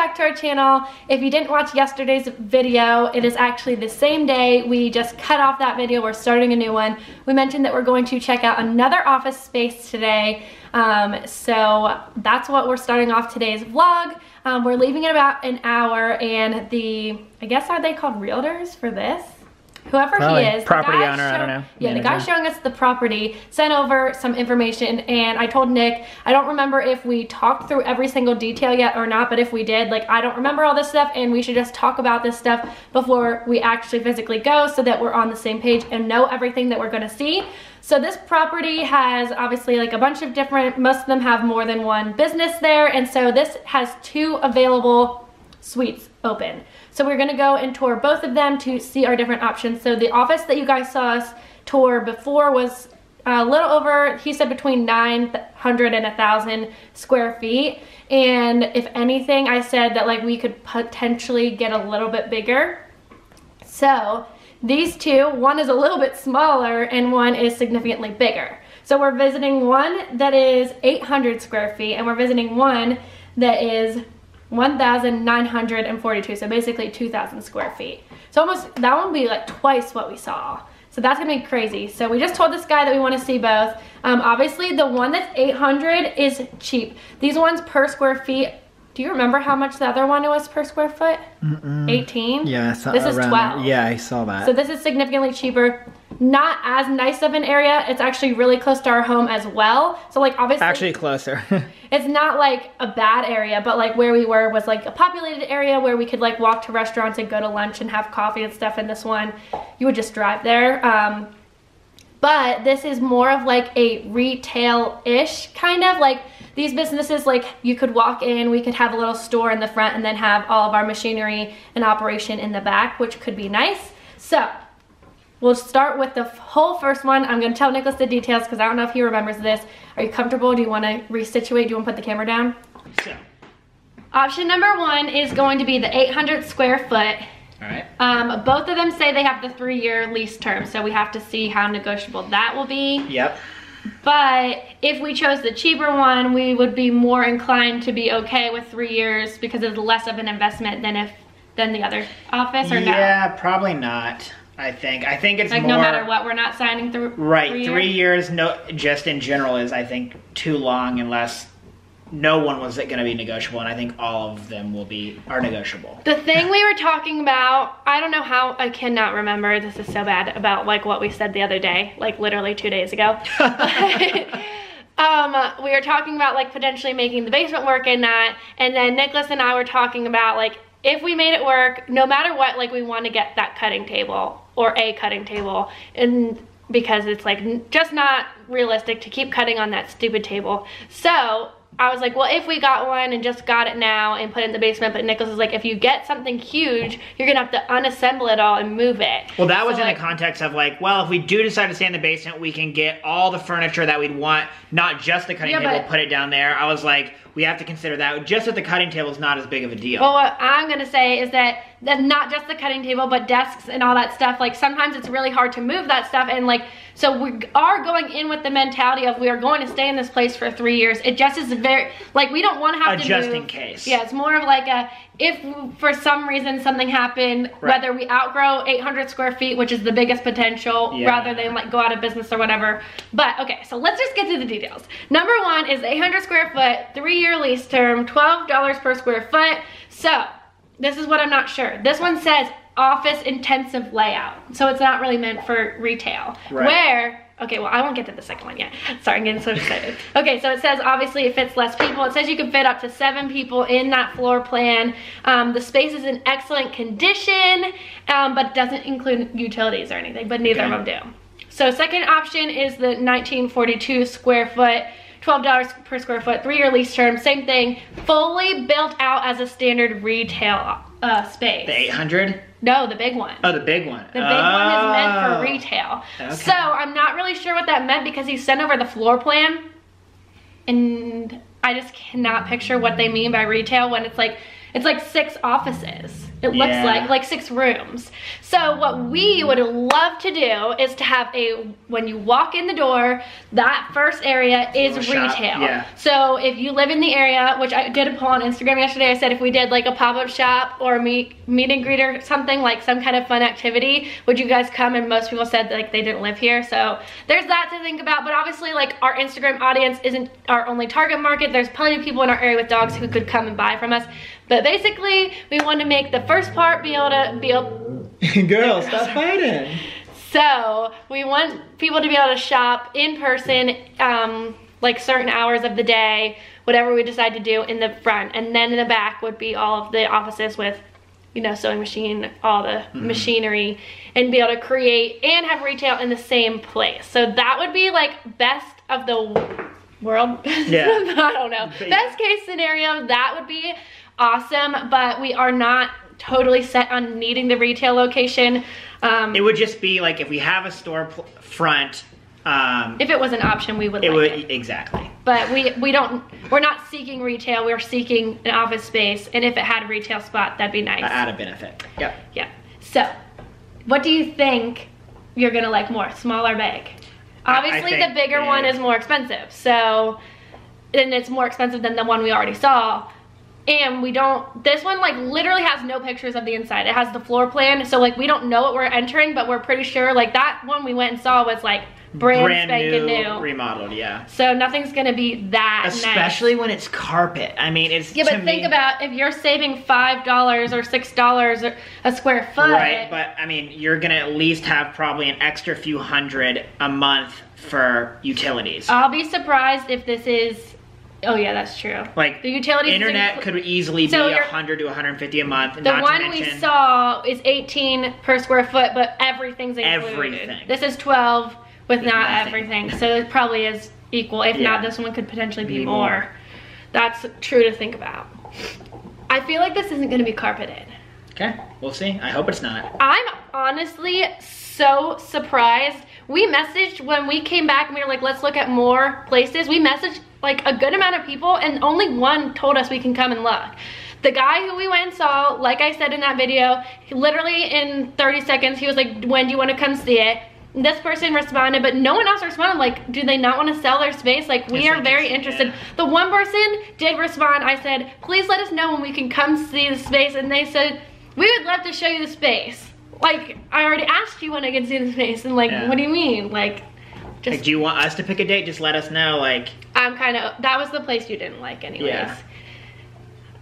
back to our channel. If you didn't watch yesterday's video, it is actually the same day. We just cut off that video. We're starting a new one. We mentioned that we're going to check out another office space today. So that's what we're starting off today's vlog. We're leaving in about an hour, and I guess are they called realtors for this? Whoever Probably. he is, property owner, I don't know. Yeah, the guy showing us the property sent over some information, and I told Nick, I don't remember if we talked through every single detail yet or not, but if we did, like, I don't remember all this stuff, and we should just talk about this stuff before we actually physically go so that we're on the same page and know everything that we're gonna see. So this property has obviously like a bunch of different, most of them have more than one business there, and so this has 2 available suites open. So we're gonna go and tour both of them to see our different options. So the office that you guys saw us tour before was a little over, he said between 900 and 1,000 square feet. And if anything, I said that like we could potentially get a little bit bigger. So these 2, one is a little bit smaller and one is significantly bigger. So we're visiting one that is 800 square feet and we're visiting one that is 1,942, so basically 2,000 square feet. So almost, that one would be like twice what we saw. So that's gonna be crazy. So we just told this guy that we wanna see both. Obviously the one that's 800 is cheap. These ones per square feet, do you remember how much the other one was per square foot? 18? Yeah, I saw this is 12. Yeah, I saw that. So this is significantly cheaper. Not as nice of an area. It's actually really close to our home as well. So like obviously. Actually closer. It's not like a bad area, but like where we were was like a populated area where we could like walk to restaurants and go to lunch and have coffee and stuff. And this one, you would just drive there. But this is more of like a retail-ish kind of like these businesses, like you could walk in, we could have a little store in the front and then have all of our machinery and operation in the back, which could be nice. So we'll start with the whole first one. I'm gonna tell Nicholas the details because I don't know if he remembers this. Are you comfortable? Do you wanna resituate? Do you wanna put the camera down? So. Option number 1 is going to be the 800 square foot. All right. Both of them say they have the 3-year lease term, so we have to see how negotiable that will be. Yep. But if we chose the cheaper one, we would be more inclined to be okay with 3 years because it's less of an investment than the other office, or no? Yeah, probably not. I think it's like more, no matter what, we're not signing through. Right, 3 years. No, just in general is I think too long unless no one was going to be negotiable, and I think all of them are negotiable. The thing we were talking about, I don't know how, I cannot remember. This is so bad about like what we said the other day, like literally 2 days ago. We were talking about like potentially making the basement work in that, and then Nicholas and I were talking about like if we made it work, no matter what, like we want to get that cutting table or a cutting table, and because it's like just not realistic to keep cutting on that stupid table. So I was like, well, if we got one and just got it now and put it in the basement, but Nicholas is like, if you get something huge, you're gonna have to unassemble it all and move it. Well, that was in the context of like, well, if we do decide to stay in the basement, we can get all the furniture that we'd want, not just the cutting table, put it down there. I was like, we have to consider that. Just that the cutting table is not as big of a deal. Well, what I'm gonna say is that not just the cutting table, but desks and all that stuff, like sometimes it's really hard to move that stuff, and like, so we are going in with the mentality of we are going to stay in this place for 3 years. It just is very, like we don't want to have to move. Just in case. Yeah, it's more of like a, if for some reason something happened, whether we outgrow 800 square feet, which is the biggest potential, rather than like go out of business or whatever. But okay, so let's just get to the details. Number 1 is 800 square foot, 3-year lease term, $12 per square foot. So this is what I'm not sure. This one says office intensive layout. So it's not really meant for retail. Where, okay, well, I won't get to the second one yet. Sorry, I'm getting so excited. Okay, so it says obviously it fits less people. It says you can fit up to 7 people in that floor plan. The space is in excellent condition, but doesn't include utilities or anything, but neither of them do. So second option is the 1942 square foot, $12 per square foot, 3-year lease term, same thing, fully built out as a standard retail space. The 800? No, the big one. Oh, the big one. The big one is meant for retail. Okay. So I'm not really sure what that meant because he sent over the floor plan, and I just cannot picture what they mean by retail when it's like 6 offices. It looks like 6 rooms. So what we would love to do is to have when you walk in the door, that first area is retail. Yeah. So if you live in the area, which I did a poll on Instagram yesterday, I said if we did like a pop-up shop or a meet and greet or something, like some kind of fun activity, would you guys come? And most people said like they didn't live here. So there's that to think about. But obviously like our Instagram audience isn't our only target market. There's plenty of people in our area with dogs who could come and buy from us. But basically, we want to make the first part Girl, stop fighting. So we want people to be able to shop in person, like certain hours of the day, whatever we decide to do in the front. And then in the back would be all of the offices with, you know, sewing machine, all the machinery, and be able to create and have retail in the same place. So that would be like best of the world. Yeah. I don't know. Best case scenario, that would be awesome, but we are not totally set on needing the retail location. It would just be like if we have a store front. If it was an option, we would. Exactly. But we're not seeking retail. We're seeking an office space, and if it had a retail spot, that'd be nice. Add a benefit. Yep. Yeah. So, what do you think you're gonna like more, small or big? Obviously, the bigger one is more expensive. So, and it's more expensive than the one we already saw. And this one like literally has no pictures of the inside. It has the floor plan. So like we don't know what we're entering, but we're pretty sure like that one we went and saw was like brand spanking new. Remodeled, yeah. So nothing's gonna be that Especially nice. when it's carpet. I mean, it's but think about if you're saving $5 or $6 a square foot. Right, but I mean, you're gonna at least have probably an extra few hundred a month for utilities. I'll be surprised if this is. Oh yeah, that's true. Like the utilities, internet could easily be 100 to 150 a month. The one we saw is 18 per square foot, but everything's included. Everything. This is 12 with not everything, so it probably is equal. If not, this one could potentially be more. That's true to think about. I feel like this isn't going to be carpeted. Okay, we'll see. I hope it's not. I'm honestly so surprised. We messaged when we came back and we were like, let's look at more places. We messaged like a good amount of people and only one told us we can come and look. The guy who we went and saw, like I said in that video, he literally in 30 seconds, he was like, when do you want to come see it? And this person responded, but no one else responded. Like, do they not want to sell their space? Like, we are very interested. Yeah. The one person did respond. I said, please let us know when we can come see the space. And they said, we would love to show you the space. Like, I already asked you when I could see the space. And like, what do you mean? Like, just. Like, do you want us to pick a date? Just let us know, like. I'm kind of, that was the place you didn't like anyways. Yeah.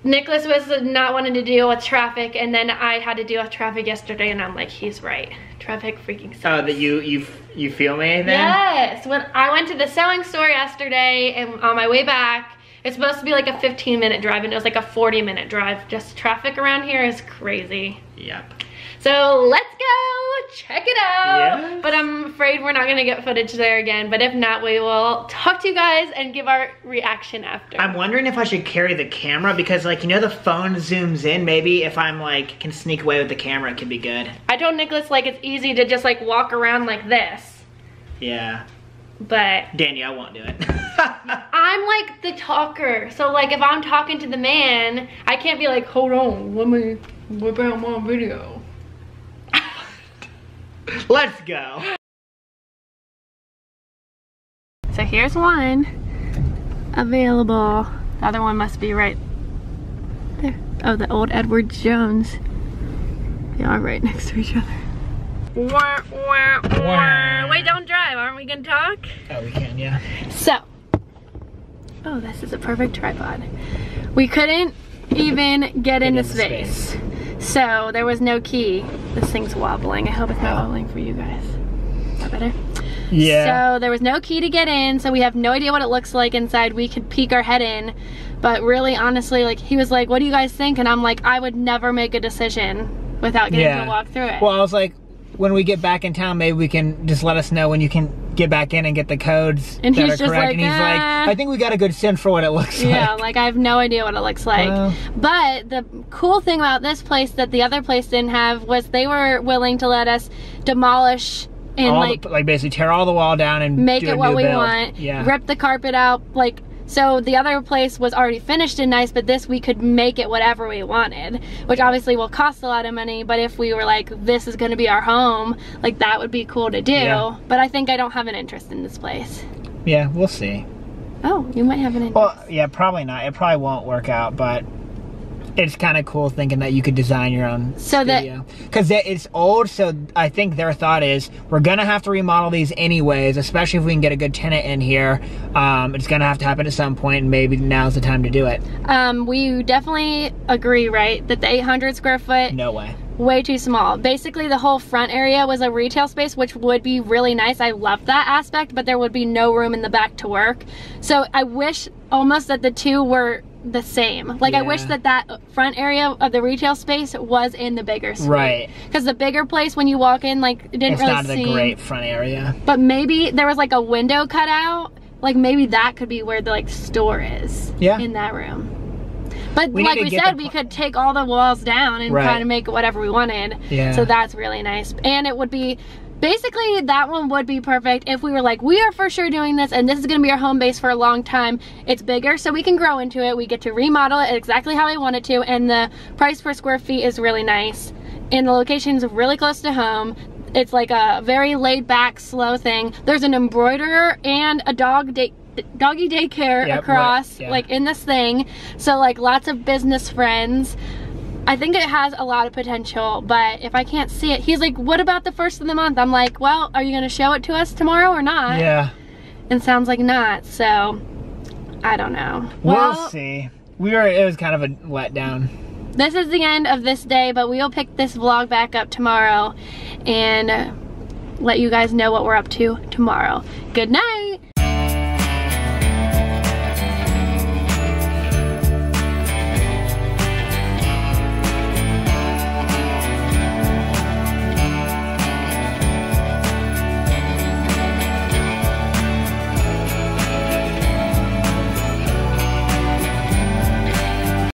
Nicholas was not wanting to deal with traffic, and then I had to deal with traffic yesterday, and I'm like, he's right. Traffic freaking sucks. Oh, that you feel me then? Yes. When I went to the sewing store yesterday, and on my way back, it's supposed to be like a 15-minute drive, and it was like a 40-minute drive. Just traffic around here is crazy. Yep. So let's go check it out. Yes. But I'm afraid we're not gonna get footage there again. But if not, we will talk to you guys and give our reaction after. I'm wondering if I should carry the camera because, like, you know, the phone zooms in. Maybe if I'm like can sneak away with the camera, it could be good. I told Nicholas like it's easy to just like walk around like this. Yeah. But Danielle won't do it. I'm like the talker, so like if I'm talking to the man, I can't be like, hold on, let me whip out my video. Let's go. So here's one available. The other one must be right there. Oh, the old Edward Jones. They are right next to each other. Wah, wah, wah. Wait, don't drive. Aren't we gonna talk? Oh, we can, yeah. So, oh, this is a perfect tripod. We couldn't even get into space. So there was no key. This thing's wobbling. I hope it's not wobbling for you guys. Is that better? Yeah. So there was no key to get in, so we have no idea what it looks like inside. We could peek our head in, but really, honestly, like he was like, what do you guys think? And I'm like, I would never make a decision without getting to walk through it. Well, I was like, when we get back in town, maybe we can just let us know when you can get back in and get the codes and that he's are just correct. Like, and he's like, I think we got a good sense for what it looks like. Yeah, like I have no idea what it looks like. But the cool thing about this place that the other place didn't have was they were willing to let us demolish and like basically tear all the wall down and make do it a what new we build. want. Yeah. Rip the carpet out, like So the other place was already finished and nice, but this we could make it whatever we wanted, which obviously will cost a lot of money, but if we were like, this is gonna be our home, like that would be cool to do. Yeah. But I think I don't have an interest in this place. Yeah, we'll see. Oh, you might have an interest. Well, yeah, probably not. It probably won't work out, but it's kind of cool thinking that you could design your own studio. Because it's old, so I think their thought is, we're going to have to remodel these anyways, especially if we can get a good tenant in here. It's going to have to happen at some point, and maybe now's the time to do it. We definitely agree, right? That the 800 square foot... No way. Way too small. Basically, the whole front area was a retail space, which would be really nice. I love that aspect, but there would be no room in the back to work. So I wish almost that the two were the same. Like, I wish that that front area of the retail space was in the bigger space. Right. Because the bigger place, when you walk in, like, it didn't really seem... It's not a great front area. But maybe there was, like, a window cut out. Like, maybe that could be where the, like, store is. Yeah. In that room. But like we said, we could take all the walls down and kind of make it whatever we wanted. Yeah. So that's really nice. And it would be, basically that one would be perfect if we were like, we are for sure doing this and this is going to be our home base for a long time. It's bigger so we can grow into it. We get to remodel it exactly how we want it to, and the price per square feet is really nice. And the location's really close to home. It's like a very laid back, slow thing. There's an embroiderer and a doggy daycare across, like in this thing. So like lots of business friends. I think it has a lot of potential, but if I can't see it, he's like, what about the first of the month? I'm like, well, are you gonna show it to us tomorrow or not? Yeah. And sounds like not, so I don't know. We'll see. It was kind of a letdown. This is the end of this day, but we'll pick this vlog back up tomorrow and let you guys know what we're up to tomorrow. Good night.